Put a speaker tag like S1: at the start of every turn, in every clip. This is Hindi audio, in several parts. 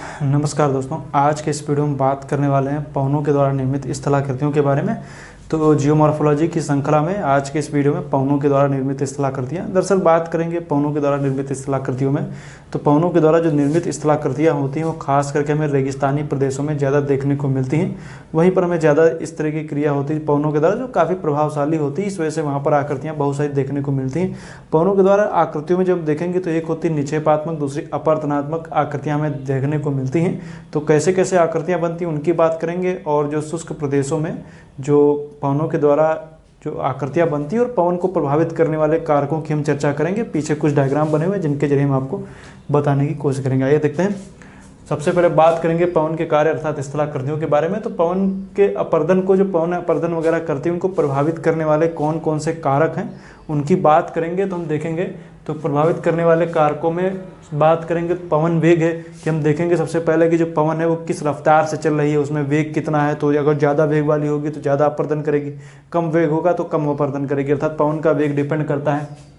S1: नमस्कार दोस्तों, आज के इस वीडियो में बात करने वाले हैं पवनों के द्वारा निर्मित स्थलाकृतियों के बारे में। तो जियोमॉर्फोलॉजी की श्रृंखला में आज के इस वीडियो में पवनों के द्वारा निर्मित स्थलाकृतियाँ, दरअसल बात करेंगे पवनों के द्वारा निर्मित स्थलाकृतियों में। तो पवनों के द्वारा जो निर्मित स्थलाकृतियाँ होती हैं वो खास करके हमें रेगिस्तानी प्रदेशों में ज़्यादा देखने को मिलती हैं। वहीं पर हमें ज़्यादा इस तरह की क्रिया होती है पवनों के द्वारा जो काफ़ी प्रभावशाली होती है, इस वजह से वहाँ पर आकृतियाँ बहुत सारी देखने को मिलती हैं। पवनों के द्वारा आकृतियों में जब देखेंगे तो एक होती है निक्षेपात्मक, दूसरी अपवर्तनात्मक आकृतियाँ हमें देखने को मिलती हैं। तो कैसे कैसे आकृतियाँ बनती हैं उनकी बात करेंगे, और जो शुष्क प्रदेशों में जो पवनों के द्वारा जो आकृतियाँ बनती है और पवन को प्रभावित करने वाले कारकों की हम चर्चा करेंगे। पीछे कुछ डायग्राम बने हुए हैं जिनके जरिए हम आपको बताने की कोशिश करेंगे। आइए देखते हैं। सबसे पहले बात करेंगे पवन के कार्य अर्थात स्थलाकृतियों के बारे में। तो पवन के अपर्दन को, जो पवन अपर्दन वगैरह करती है, उनको प्रभावित करने वाले कौन कौन से कारक हैं उनकी बात करेंगे। तो हम देखेंगे तो प्रभावित करने वाले कारकों में बात करेंगे तो पवन वेग है कि हम देखेंगे सबसे पहले कि जो पवन है वो किस रफ्तार से चल रही है, उसमें वेग कितना है। तो अगर ज़्यादा वेग वाली होगी तो ज़्यादा अपर्दन करेगी, कम वेग होगा तो कम अपर्दन करेगी। अर्थात पवन का वेग डिपेंड करता है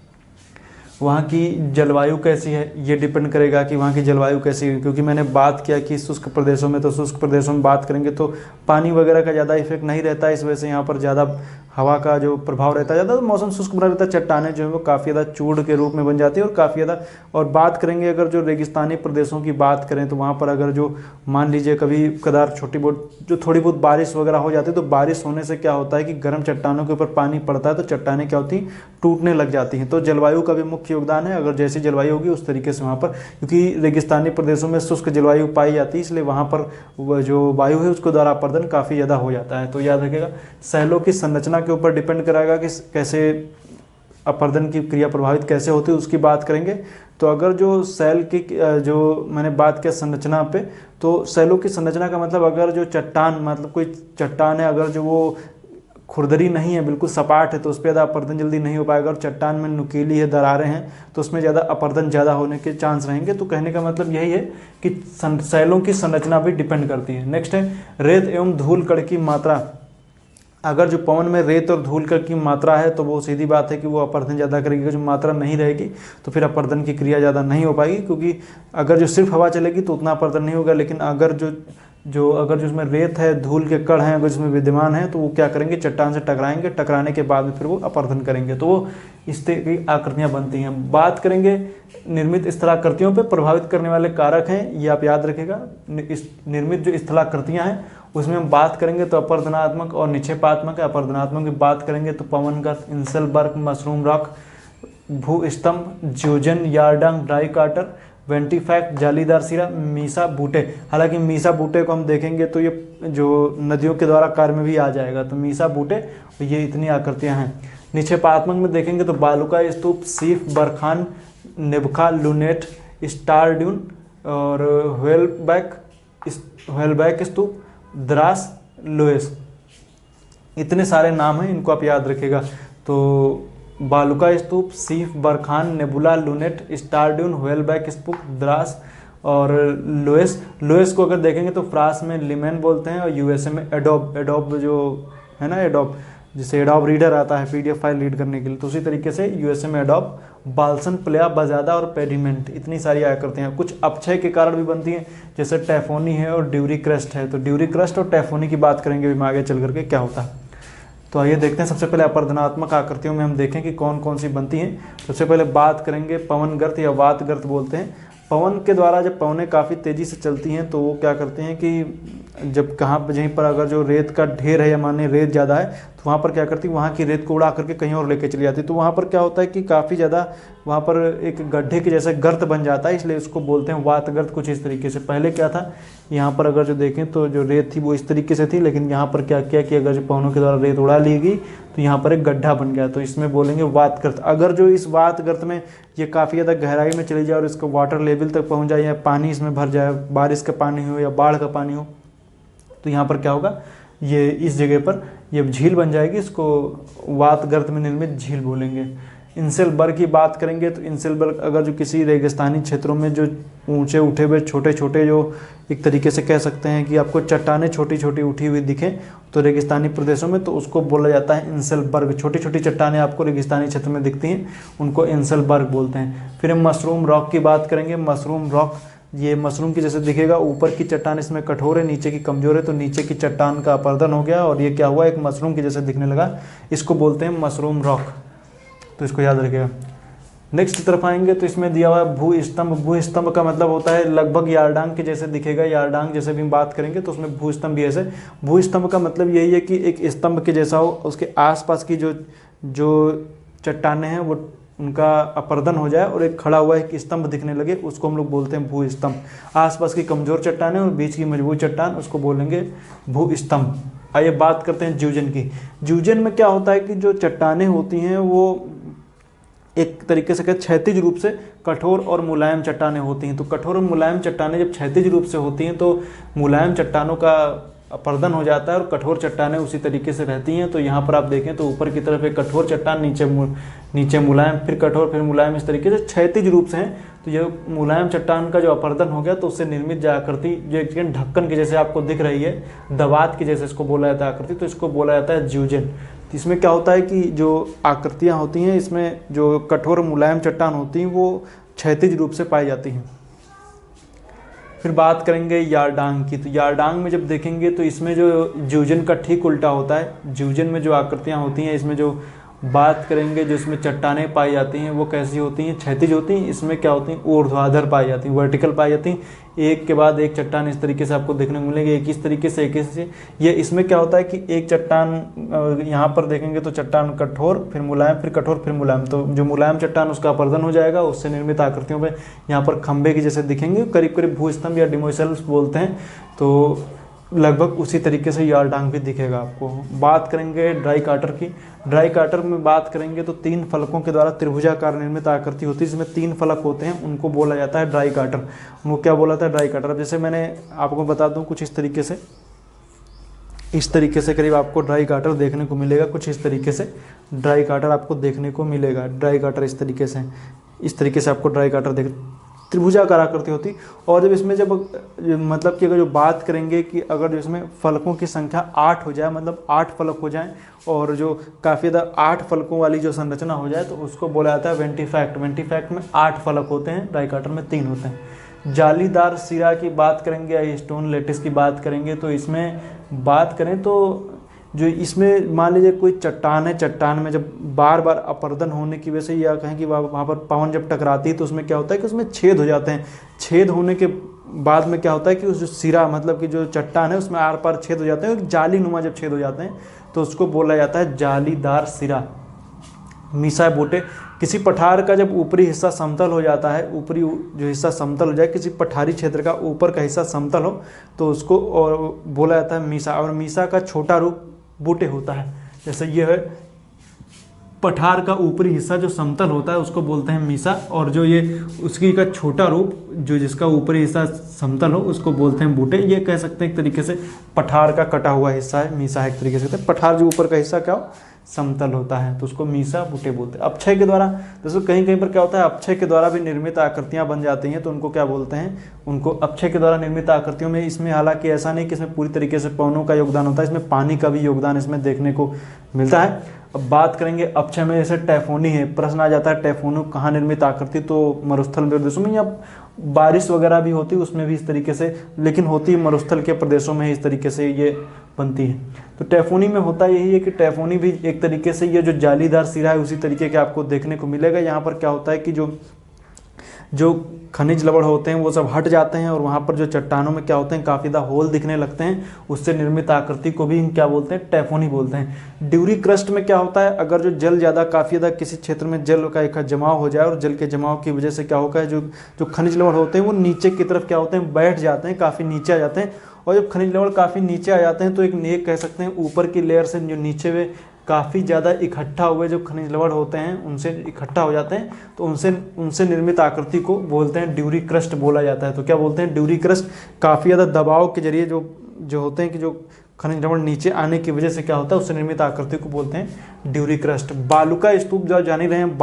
S1: वहाँ की जलवायु कैसी है, ये डिपेंड करेगा कि वहाँ की जलवायु कैसी है। क्योंकि मैंने बात किया कि शुष्क प्रदेशों में, तो शुष्क प्रदेशों में बात करेंगे तो पानी वगैरह का ज़्यादा इफेक्ट नहीं रहता है, इस वजह से यहाँ पर ज़्यादा हवा का जो प्रभाव रहता है ज़्यादा, तो मौसम शुष्क बना रहता है। चट्टानें जो है वो काफ़ी ज़्यादा चूड़ के रूप में बन जाती है और काफ़ी ज़्यादा। और बात करेंगे अगर जो रेगिस्तानी प्रदेशों की बात करें तो वहाँ पर अगर जो मान लीजिए कभी कदार थोड़ी बहुत बारिश वगैरह हो जाती है, तो बारिश होने से क्या होता है कि गर्म चट्टानों के ऊपर पानी पड़ता है तो चट्टानें क्या होती हैं, टूटने लग जाती हैं। तो जलवायु का भी मुख्य योगदान है। अगर जैसी जलवायु होगी उस तरीके से वहाँ पर, क्योंकि रेगिस्तानी प्रदेशों में शुष्क जलवायु पाई जाती है, इसलिए वहाँ पर जो वायु है उसको द्वारा अपर्दन काफ़ी ज़्यादा हो जाता है। तो याद रखिएगा, शैलों की संरचना के ऊपर डिपेंड करेगा कि कैसे अपर्दन की क्रिया प्रभावित कैसे होती है, उसकी बात करेंगे। तो अगर जो सेल की जो मैंने बात किया संरचना पे, तो सेलों की संरचना का मतलब अगर जो चट्टान, मतलब कोई चट्टान है, अगर जो वो खुरदरी नहीं है, बिल्कुल सपाट है, तो उस पर ज़्यादा अपर्दन जल्दी नहीं हो पाएगा। और चट्टान में नुकीली है, दरारें हैं, तो उसमें ज़्यादा अपर्दन ज़्यादा होने के चांस रहेंगे। तो कहने का मतलब यही है कि सेलों की संरचना भी डिपेंड करती है। नेक्स्ट है रेत एवं धूल कण की मात्रा। अगर जो पवन में रेत और धूल कण की मात्रा है तो वो सीधी बात है कि वो अपर्दन ज़्यादा करेगी। जो मात्रा नहीं रहेगी तो फिर अपर्दन की क्रिया ज़्यादा नहीं हो पाएगी, क्योंकि अगर जो सिर्फ हवा चलेगी तो उतना अपर्दन नहीं होगा। लेकिन अगर जो उसमें रेत है, धूल के कण हैं, अगर इसमें विद्यमान है तो वो क्या करेंगे, चट्टान से टकराएंगे, टकराने के बाद में फिर वो अपर्दन करेंगे। तो वो इस तरह की आकृतियाँ बनती हैं। बात करेंगे निर्मित स्थलाकृतियों पे प्रभावित करने वाले कारक हैं, ये आप याद रखेगा। निर्मित जो स्थलाकृतियाँ हैं उसमें हम बात करेंगे तो अपर्दनात्मक और निक्षेपात्मक है। अपर्दनात्मक की बात करेंगे तो पवन गर्त, इंसेलबर्ग, मशरूम रॉक, भूस्तंभ, zeugen, yardang, dry crater, ventifact, जालीदार सिरा, मीसा बूटे। हालांकि मीसा बूटे को हम देखेंगे तो ये जो नदियों के द्वारा कार्य में भी आ जाएगा। तो मीसा बूटे, ये इतनी आकृतियां हैं। निक्षेपात्मक में देखेंगे तो बालुका स्तूप, seif, barchan, नेबखा, lunate, star dune और व्हेलबैक स्तूप, द्रास, लोएस, इतने सारे नाम हैं, इनको आप याद रखिएगा। तो बालुका स्तूप, seif, barchan, nebula, lunette, star dune, whaleback स्तूप, द्रास और लोएस। लोएस को अगर देखेंगे तो फ्रांस में लिमेन बोलते हैं और यूएसए में एडोब जो है ना, एडोब, जिसे एडोब रीडर आता है पीडीएफ फाइल रीड करने के लिए, तो उसी तरीके से यूएसए में एडोब, बाल्सन, प्लेया, बजादा और पेडिमेंट, इतनी सारी आकृतियाँ हैं। कुछ अपक्षय के कारण भी बनती हैं, जैसे टैफोनी है और ड्यूरी क्रस्ट है। तो ड्यूरी क्रस्ट और टैफोनी की बात करेंगे भी आगे चल करके क्या होता है। तो आइए देखते हैं। सबसे पहले अपर्दनात्मक आकृतियों में हम देखें कि कौन कौन सी बनती हैं। सबसे पहले बात करेंगे पवन गर्त या वात गर्त बोलते हैं। पवन के द्वारा जब पवनें काफ़ी तेज़ी से चलती हैं तो वो क्या करते हैं कि जब जहीं पर अगर जो रेत का ढेर है या माने रेत ज़्यादा है तो वहाँ पर क्या करती है, वहाँ की रेत को उड़ा करके कहीं और लेके चली जाती है। तो वहाँ पर क्या होता है कि काफ़ी ज़्यादा वहाँ पर एक गड्ढे के जैसे गर्त बन जाता है, इसलिए उसको बोलते हैं वात गर्त। कुछ इस तरीके से पहले क्या था, यहाँ पर अगर जो देखें तो जो रेत थी वो इस तरीके से थी, लेकिन यहाँ पर क्या किया कि अगर जो पवनों के द्वारा रेत उड़ा ली गई तो यहाँ पर एक गड्ढा बन गया, तो इसमें बोलेंगे वात गर्त। अगर जो इस वात गर्त में ये काफ़ी ज़्यादा गहराई में चली जाए और इसको वाटर लेवल तक पहुँच जाए या पानी इसमें भर जाए, बारिश का पानी हो या बाढ़ का पानी हो, तो यहाँ पर क्या होगा, ये इस जगह पर ये झील बन जाएगी, इसको वात गर्त में निर्मित झील बोलेंगे। इंसेलबर्ग की बात करेंगे तो इंसेलबर्ग अगर जो किसी रेगिस्तानी क्षेत्रों में जो ऊंचे उठे हुए छोटे छोटे, जो एक तरीके से कह सकते हैं कि आपको चट्टानें छोटी छोटी उठी हुई दिखें तो रेगिस्तानी प्रदेशों में, तो उसको बोला जाता है इंसेलबर्ग। छोटी छोटी चट्टानें आपको रेगिस्तानी क्षेत्र में दिखती हैं, उनको इंसेलबर्ग बोलते हैं। फिर हम मशरूम रॉक की बात करेंगे। मशरूम रॉक ये मशरूम की जैसे दिखेगा, ऊपर की चट्टान इसमें कठोर है, नीचे की कमजोर है, तो नीचे की चट्टान का अपर्दन हो गया और ये क्या हुआ, एक मशरूम की जैसे दिखने लगा। इसको बोलते हैं मशरूम रॉक, तो इसको याद रखिएगा। नेक्स्ट की तरफ आएंगे तो इसमें दिया हुआ है भू स्तंभ। भू स्तंभ का मतलब होता है लगभग यारडांग के जैसे दिखेगा। यारडांग जैसे भी हम बात करेंगे तो उसमें भू स्तंभ भी ऐसे। भू स्तंभ का मतलब यही है कि एक स्तंभ के जैसा हो, उसके आसपास की जो जो चट्टानें हैं वो उनका अपर्दन हो जाए और एक खड़ा हुआ एक स्तंभ दिखने लगे, उसको हम लोग बोलते हैं भू स्तंभ। आसपास की कमजोर चट्टानें और बीच की मजबूत चट्टान, उसको बोलेंगे भू स्तंभ। आइए बात करते हैं ज्यूजन की। ज्यूजन में क्या होता है कि जो चट्टानें होती हैं वो एक तरीके से कहते क्षैतिज रूप से कठोर और मुलायम चट्टानें होती हैं। तो कठोर और मुलायम चट्टानें जब क्षैतिज रूप से होती हैं तो मुलायम चट्टानों का अपर्दन हो जाता है और कठोर चट्टानें उसी तरीके से रहती हैं। तो यहाँ पर आप देखें तो ऊपर की तरफ एक कठोर चट्टान, नीचे मुलायम, फिर कठोर, फिर मुलायम, इस तरीके से क्षैतिज रूप से हैं। तो ये मुलायम चट्टान का जो अपर्दन हो गया तो उससे निर्मित जो आकृति, जो एक ढक्कन के जैसे आपको दिख रही है, दवात की जैसे इसको बोला जाता है आकृति, तो इसको बोला जाता है ज्यूजन। तो इसमें क्या होता है कि जो आकृतियाँ होती हैं इसमें जो कठोर मुलायम चट्टान होती हैं वो क्षैतिज रूप से पाई जाती हैं। फिर बात करेंगे यारडांग की। तो यारडांग में जब देखेंगे तो इसमें जो ज्यूजन का ठीक उल्टा होता है। ज्यूजन में जो आकृतियाँ होती हैं, इसमें जो बात करेंगे जो इसमें चट्टानें पाई जाती हैं वो कैसी होती हैं, क्षैतिज होती हैं। इसमें क्या होती हैं, ऊर्ध्वाधर पाई जाती हैं, वर्टिकल पाई जाती हैं। एक के बाद एक चट्टान इस तरीके से आपको देखने को मिलेगी, एक इस तरीके से, एक से। ये इसमें क्या होता है कि एक चट्टान यहाँ पर देखेंगे तो चट्टान कठोर, फिर मुलायम, फिर कठोर, फिर मुलायम। तो जो मुलायम चट्टान उसका अपर्दन हो जाएगा, उससे निर्मित आकृतियों में यहाँ पर खंबे की जैसे दिखेंगे, करीब करीब भूस्तंभ या डिमोसल्स बोलते हैं। तो लगभग उसी तरीके से यारडांग भी दिखेगा आपको। बात करेंगे ड्राई काटर की। ड्राई काटर में बात करेंगे तो 3 फलकों के द्वारा त्रिभुजाकार निर्मित आकृति होती है, जिसमें 3 फलक होते हैं, उनको बोला जाता है ड्राई काटर। उनको क्या बोला जाता है, ड्राई काटर। अब जैसे मैंने आपको बता दूं कुछ इस तरीके से करीब आपको ड्राई काटर देखने को मिलेगा। कुछ इस तरीके से ड्राई काटर आपको देखने को मिलेगा। ड्राई काटर इस तरीके से आपको ड्राई काटर त्रिभुजाकार आकृति होती। और जब इसमें जब मतलब कि अगर जो बात करेंगे कि अगर जो इसमें फलकों की संख्या 8 हो जाए, मतलब 8 फलक हो जाएं और जो काफ़ी ज़्यादा 8 फलकों वाली जो संरचना हो जाए तो उसको बोला जाता है वेंटीफैक्ट। वेंटीफैक्ट में 8 फलक होते हैं, ड्राई काटर में 3 होते हैं। जालीदार सिरा की बात करेंगे या स्टोन लेटिस की बात करेंगे तो इसमें बात करें तो जो इसमें मान लीजिए कोई चट्टान है, चट्टान में जब बार बार अपर्दन होने की वजह से या कहें कि वहाँ पर पवन जब टकराती है तो उसमें क्या होता है कि उसमें छेद हो जाते हैं। छेद होने के बाद में क्या होता है कि उस जो सिरा मतलब कि जो चट्टान है उसमें आर पार छेद हो जाते हैं। जाली नुमा जब छेद हो जाते हैं तो उसको बोला जाता है जालीदार सिरा। मीसा बोटे। किसी पठार का जब ऊपरी हिस्सा समतल हो जाता है, ऊपरी जो हिस्सा समतल हो जाए, किसी पठारी क्षेत्र का ऊपर का हिस्सा समतल हो तो उसको और बोला जाता है मीसा। और मीसा का छोटा रूप बूटे होता है। जैसे ये है पठार का ऊपरी हिस्सा जो समतल होता है उसको बोलते हैं मीसा, और जो ये उसकी का छोटा रूप जो जिसका ऊपरी हिस्सा समतल हो उसको बोलते हैं बूटे। ये कह सकते हैं एक तरीके से पठार का कटा हुआ हिस्सा है मीसा है। एक तरीके से पठार जो ऊपर का हिस्सा क्या हो समतल होता है तो उसको मीसा बूटे बोलते हैं। अक्षय के द्वारा दोस्तों कहीं कहीं पर क्या होता है, अक्षय के द्वारा भी निर्मित आकृतियां बन जाती हैं तो उनको क्या बोलते हैं, उनको अक्षय के द्वारा निर्मित आकृतियों में। इसमें हालांकि ऐसा नहीं कि इसमें पूरी तरीके से पवनों का योगदान होता है, इसमें पानी का भी योगदान इसमें देखने को मिलता है। अब बात करेंगे अक्षय में, जैसे टैफोनी है, प्रश्न आ जाता है टैफोनी कहाँ निर्मित आकृति, तो मरुस्थल प्रदेशों में या बारिश वगैरह भी होती है उसमें भी इस तरीके से, लेकिन होती मरुस्थल के प्रदेशों में इस तरीके से ये बनती है। तो टैफोनी में होता यही है कि टैफोनी भी एक तरीके से ये जो जालीदार सिरा है उसी तरीके के आपको देखने को मिलेगा। यहाँ पर क्या होता है कि जो खनिज लवण होते हैं वो सब हट जाते हैं और वहाँ पर जो चट्टानों में क्या होते हैं काफ़ी ज़्यादा होल दिखने लगते हैं, उससे निर्मित आकृति को भी क्या बोलते हैं, टैफोनी बोलते हैं। ड्यूरी क्रस्ट में क्या होता है, अगर जो जल ज़्यादा काफ़ी ज़्यादा किसी क्षेत्र में जल का एक जमाव हो जाए और जल के जमाव की वजह से क्या होगा है जो खनिज लवण होते हैं वो नीचे की तरफ क्या होते हैं बैठ जाते हैं, काफ़ी नीचे आ जाते हैं। और जब खनिज लवण काफ़ी नीचे आ जाते हैं तो एक कह सकते हैं ऊपर की लेयर से जो नीचे में काफ़ी ज़्यादा इकट्ठा हुए जो खनिज लवण होते हैं उनसे इकट्ठा हो जाते हैं तो उनसे निर्मित आकृति को बोलते हैं ड्यूरी क्रस्ट बोला जाता है। तो क्या बोलते हैं, ड्यूरी क्रस्ट। काफ़ी ज़्यादा दबाव के जरिए जो होते हैं कि जो खनिज लवण नीचे आने की वजह से क्या होता है उससे निर्मित आकृति को बोलते हैं ड्यूरी क्रस्ट। बालुका स्तूप जो जान ही रहे हैं,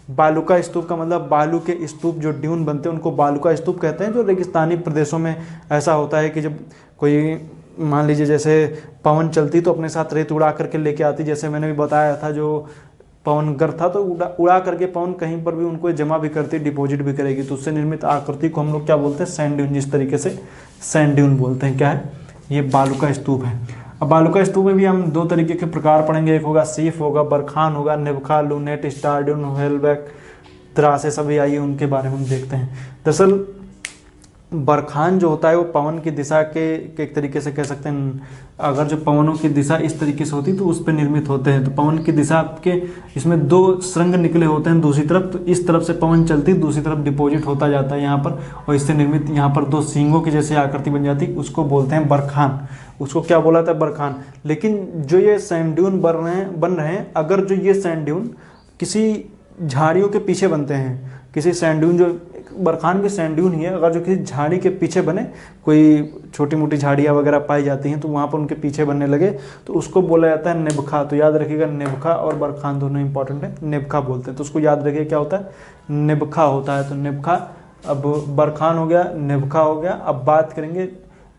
S1: बालुका स्तूप का मतलब बालू के स्तूप जो ड्यून बनते हैं उनको बालुका स्तूप कहते हैं। जो रेगिस्तानी प्रदेशों में ऐसा होता है कि जब कोई मान लीजिए जैसे पवन चलती तो अपने साथ रेत उड़ा करके लेके आती, जैसे मैंने भी बताया था जो पवन गर्त था तो उड़ा करके पवन कहीं पर भी उनको जमा भी करती, डिपॉजिट भी करेगी, तो उससे निर्मित आकृति को हम लोग क्या बोलते हैं, सैंड ड्यून। जिस तरीके से सैंड ड्यून बोलते हैं, क्या है ये, बालू का स्तूप है। अब बालू का स्तूप में भी हम दो तरीके के प्रकार पढ़ेंगे, एक होगा सीफ होगा, बरखान होगा, निबखा, लूनेट, स्टार ड्यून, व्हेलबैक, द्रास, सभी आइए उनके बारे में हम देखते हैं। दरअसल बरखान जो होता है वो पवन की दिशा के एक तरीके से कह सकते हैं, अगर जो पवनों की दिशा इस तरीके से होती तो उस पर निर्मित होते हैं। तो पवन की दिशा के इसमें दो श्रृंग निकले होते हैं दूसरी तरफ, तो इस तरफ से पवन चलती, दूसरी तरफ डिपॉजिट होता जाता है यहाँ पर, और इससे निर्मित यहाँ पर दो सींगों की जैसे आकृति बन जाती, उसको बोलते हैं बरखान। उसको क्या बोला था, बरखान। लेकिन जो ये सैंड ड्यून बन रहे हैं, अगर जो ये सैंड ड्यून किसी झाड़ियों के पीछे बनते हैं, किसी सैंड ड्यून, जो बरखान भी सैंड ड्यून ही है, अगर जो किसी झाड़ी के पीछे बने, कोई छोटी मोटी झाड़ियाँ वगैरह पाई जाती हैं तो वहाँ पर उनके पीछे बनने लगे, तो उसको बोला जाता है निबखा। तो याद रखिएगा, निबखा और बरखान दोनों इंपॉर्टेंट है, निबखा बोलते हैं, तो उसको याद रखिए क्या होता है, निबखा होता है। तो निबखा, अब बरखान हो गया, निबखा हो गया। अब बात करेंगे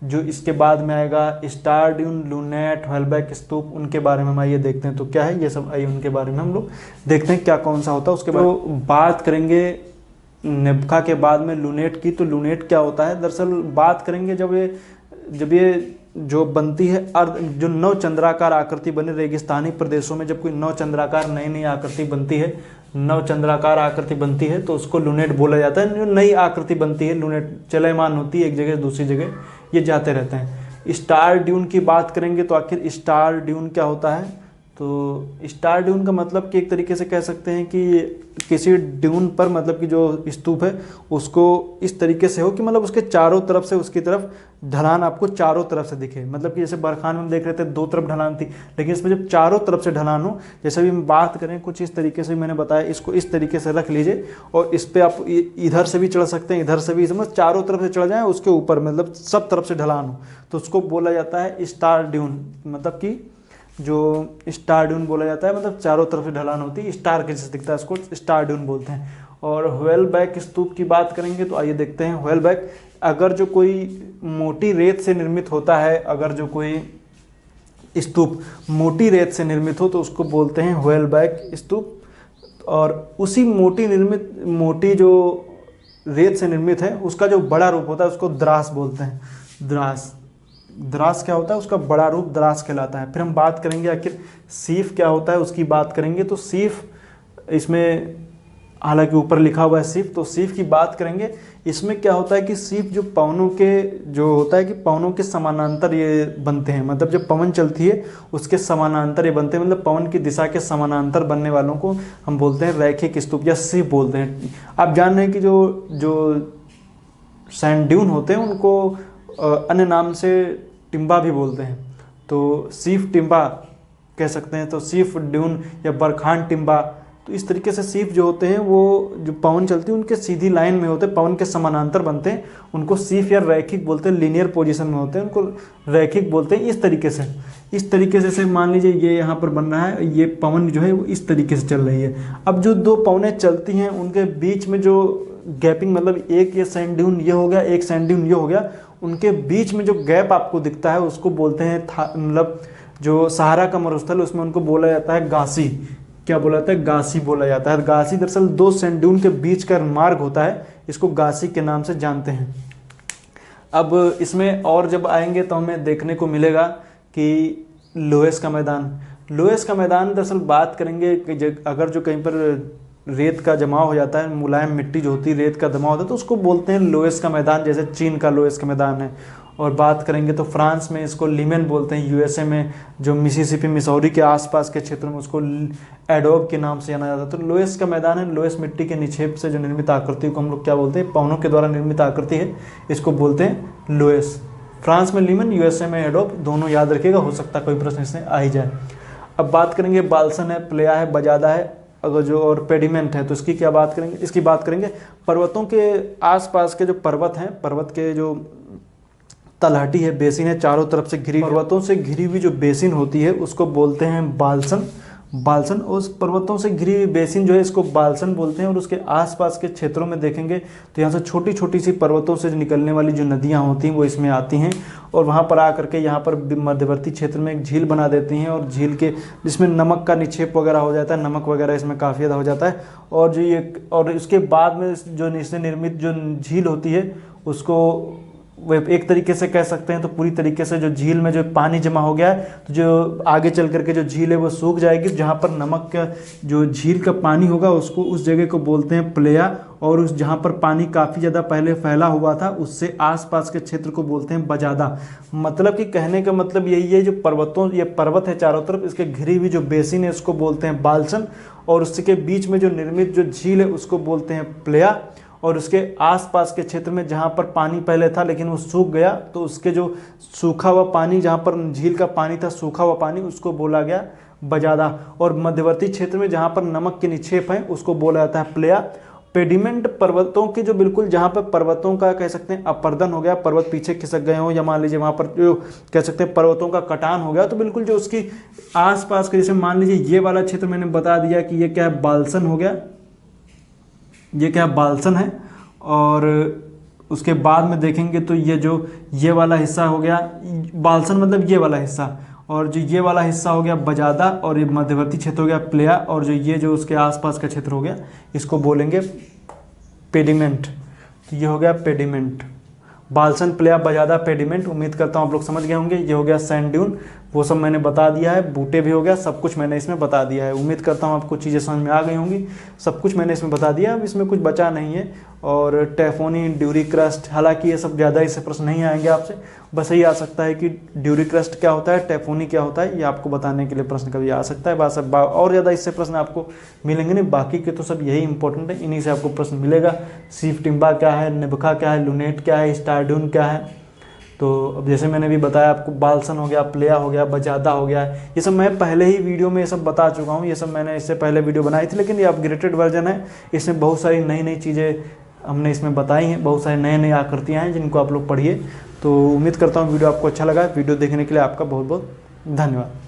S1: जो इसके बाद में आएगा, स्टार ड्यून, लूनेट, व्हेलबैक स्तूप, उनके बारे में हम आइए देखते हैं। तो क्या है ये सब, आइए उनके बारे में हम लोग देखते हैं क्या कौन सा होता है। उसके बाद बात करेंगे निबखा के बाद में लूनेट की। तो लूनेट क्या होता है, दरअसल बात करेंगे जब ये जो बनती है जो नव चंद्राकार आकृति बने रेगिस्तानी प्रदेशों में, जब कोई नव चंद्राकार नई नई आकृति बनती है, नव चंद्राकार आकृति बनती है, तो उसको लूनेट बोला जाता है। जो नई आकृति बनती है, लूनेट चलयमान होती है, एक जगह से दूसरी जगह ये जाते रहते हैं। स्टार ड्यून की बात करेंगे तो आखिर स्टार ड्यून क्या होता है, तो स्टार ड्यून का मतलब कि एक तरीके से कह सकते हैं कि किसी ड्यून पर, मतलब कि जो स्तूप है उसको इस तरीके से हो कि मतलब उसके चारों तरफ से, उसकी तरफ ढलान आपको चारों तरफ से दिखे। मतलब कि जैसे बरखान में हम देख रहे थे दो तरफ ढलान थी, लेकिन इसमें जब चारों तरफ से ढलान हो, जैसे भी हम बात करें कुछ इस तरीके से मैंने बताया, इसको इस तरीके से रख लीजिए और इस पर आप इधर से भी चढ़ सकते हैं, इधर से भी, मतलब चारों तरफ से चढ़ जाए उसके ऊपर, मतलब सब तरफ से ढलान हो, तो उसको बोला जाता है स्टार ड्यून। मतलब कि जो स्टार ड्यून बोला जाता है, मतलब चारों तरफ से ढलान होती है, स्टार के जैसे दिखता है, उसको स्टार ड्यून बोलते हैं। और व्हेलबैक स्तूप की बात करेंगे तो आइए देखते हैं। व्हेलबैक, अगर जो कोई मोटी रेत से निर्मित होता है, अगर जो कोई स्तूप मोटी रेत से निर्मित हो तो उसको बोलते हैं व्हेलबैक स्तूप। और उसी मोटी जो रेत से निर्मित है उसका जो बड़ा रूप होता है उसको द्रास बोलते हैं। द्रास क्या होता है, उसका बड़ा रूप द्रास कहलाता है। फिर हम बात करेंगे आखिर सीफ क्या होता है, उसकी बात करेंगे। तो सीफ, इसमें हालांकि ऊपर लिखा हुआ है सीफ, तो सीफ की बात करेंगे। इसमें क्या होता है कि सीफ जो पवनों के जो होता है कि पवनों के समानांतर ये बनते हैं, मतलब जब पवन चलती है उसके समानांतर ये बनते हैं, मतलब पवन की दिशा के समानांतर बनने वालों को हम बोलते हैं रैखिक स्तूप या सीफ बोलते हैं। आप जान रहे हैं कि जो सैंड ड्यून होते हैं उनको अन्य नाम से टिम्बा भी बोलते हैं, तो सीफ टिम्बा कह सकते हैं, तो सीफ ड्यून या बरखान टिम्बा। तो इस तरीके से सीफ जो होते हैं वो जो पवन चलती है उनके सीधी लाइन में होते हैं, पवन के समानांतर बनते हैं, उनको सीफ या रैखिक बोलते हैं। लीनियर पोजीशन में होते हैं, उनको रैखिक बोलते हैं। इस तरीके से मान लीजिए ये यहाँ पर बन रहा है, ये पवन जो है वो इस तरीके से चल रही है। अब जो दो पवनें चलती हैं उनके बीच में जो गैपिंग, मतलब एक ये सैंड ड्यून ये हो गया, एक सैंड ड्यून ये हो गया, उनके बीच में जो गैप आपको दिखता है उसको बोलते हैं मतलब जो सहारा का मरुस्थल, उसमें उनको बोला जाता है गासी। क्या बोला जाता है, गासी बोला जाता है। गासी दरअसल दो सैंड ड्यून के बीच का मार्ग होता है, इसको गासी के नाम से जानते हैं। अब इसमें और जब आएंगे तो हमें देखने को मिलेगा कि लोहेस का मैदान दरअसल बात करेंगे कि अगर जो कहीं पर रेत का जमाव हो जाता है, मुलायम मिट्टी जो होती है रेत का जमाव होता है, तो उसको बोलते हैं लोहेस का मैदान, जैसे चीन का लोहेस का मैदान है। और बात करेंगे तो फ्रांस में इसको लीमेन बोलते हैं, यूएसए में जो मिसिसिपी मिसौरी के आसपास के क्षेत्रों में उसको एडोब के नाम से जाना जाता है। तो लोहेस का मैदान है, लोहेस मिट्टी के निक्षेप से जो निर्मित आकृति को हम लोग क्या बोलते हैं, पवनों के द्वारा निर्मित आकृति है, इसको बोलते हैं लोहेस। फ्रांस में लीमेन, यूएसए में एडोब, दोनों याद रखिएगा, हो सकता है कोई प्रश्न इसमें आ ही जाए। अब बात करेंगे बाल्सन है, प्लेया है, बजादा है, अगर जो और पेडिमेंट है, तो इसकी क्या बात करेंगे, इसकी बात करेंगे पर्वतों के आसपास के जो पर्वत हैं, पर्वत के जो तलहटी है, बेसिन है, चारों तरफ से घिरी, पर्वतों से घिरी हुई जो बेसिन होती है उसको बोलते हैं बाल्सन। बाल्सन। उस पर्वतों से घिरी हुई बेसिन जो है इसको बाल्सन बोलते हैं। और उसके आसपास के क्षेत्रों में देखेंगे तो यहाँ से छोटी छोटी सी पर्वतों से निकलने वाली जो नदियाँ होती हैं वो इसमें आती हैं और वहाँ पर आकर के यहाँ पर मध्यवर्ती क्षेत्र में एक झील बना देती हैं और झील के जिसमें नमक का निक्षेप वगैरह हो जाता है, नमक वगैरह इसमें काफ़ी ज़्यादा हो जाता है। और जो ये और इसके बाद में जो इससे निर्मित जो झील होती है उसको वे एक तरीके से कह सकते हैं तो पूरी तरीके से जो झील में जो पानी जमा हो गया है तो जो आगे चल करके जो झील है वो सूख जाएगी। जहाँ पर नमक का जो झील का पानी होगा उसको उस जगह को बोलते हैं प्लेया। और उस जहाँ पर पानी काफ़ी ज़्यादा पहले फैला हुआ था उससे आसपास के क्षेत्र को बोलते हैं बजादा। मतलब कि कहने का मतलब यही है, जो पर्वतों ये पर्वत है चारों तरफ, इसके घिरी हुई जो बेसिन है उसको बोलते हैं बाल्सन। और उसके बीच में जो निर्मित जो झील है उसको बोलते हैं प्लेया। और उसके आसपास के क्षेत्र में जहाँ पर पानी पहले था लेकिन वो सूख गया तो उसके जो सूखा हुआ पानी, जहाँ पर झील का पानी था सूखा हुआ पानी, उसको बोला गया बजादा। और मध्यवर्ती क्षेत्र में जहाँ पर नमक के निक्षेप हैं उसको बोला जाता है प्लेया। पेडिमेंट पर्वतों की जो बिल्कुल जहाँ पर पर्वतों का कह सकते हैं अपर्दन हो गया, पर्वत पीछे खिसक गए हो, या मान लीजिए वहाँ पर जो कह सकते हैं पर्वतों का कटान हो गया, तो बिल्कुल जो उसकी आसपास के, जैसे मान लीजिए ये वाला क्षेत्र मैंने बता दिया कि ये क्या है, बाल्सन हो गया, ये क्या बाल्सन है। और उसके बाद में देखेंगे तो ये जो ये वाला हिस्सा हो गया बाल्सन, मतलब ये वाला हिस्सा, और जो ये वाला हिस्सा हो गया बजादा, और ये मध्यवर्ती क्षेत्र हो गया प्लेया, और जो ये जो उसके आसपास का क्षेत्र हो गया इसको बोलेंगे पेडिमेंट। तो ये हो गया पेडिमेंट, बाल्सन, प्लेया, बजादा, पेडिमेंट। उम्मीद करता हूँ आप लोग समझ गए होंगे। ये हो गया सैंड ड्यून, वो सब मैंने बता दिया है, बूटे भी हो गया, सब कुछ मैंने इसमें बता दिया है। उम्मीद करता हूँ आपको चीज़ें समझ में आ गई होंगी, सब कुछ मैंने इसमें बता दिया, अब इसमें कुछ बचा नहीं है। और टेफोनी, ड्यूरी क्रस्ट, हालांकि ये सब ज़्यादा इससे प्रश्न नहीं आएंगे आपसे, बस यही आ सकता है कि ड्यूरी क्रस्ट क्या होता है, टेफोनी क्या होता है, ये आपको बताने के लिए प्रश्न कभी आ सकता है। बस अब और ज़्यादा इससे प्रश्न आपको मिलेंगे नहीं, बाकी के तो सब यही इंपॉर्टेंट है, इन्हीं से आपको प्रश्न मिलेगा। सीफ टिम्बा क्या है, निबखा क्या है, लुनेट क्या है, स्टारड्यून क्या है। तो अब जैसे मैंने भी बताया आपको, बाल्सन हो गया, प्लेया हो गया, बजादा हो गया, ये सब मैं पहले ही वीडियो में ये सब बता चुका हूँ। ये सब मैंने इससे पहले वीडियो बनाई थी, लेकिन ये अपग्रेडेड वर्जन है, इसमें बहुत सारी नई नई चीज़ें हमने इसमें बताई हैं, बहुत सारी नई नई आकृतियाँ हैं जिनको आप लोग पढ़िए। तो उम्मीद करता हूँ वीडियो आपको अच्छा लगा। वीडियो देखने के लिए आपका बहुत बहुत धन्यवाद।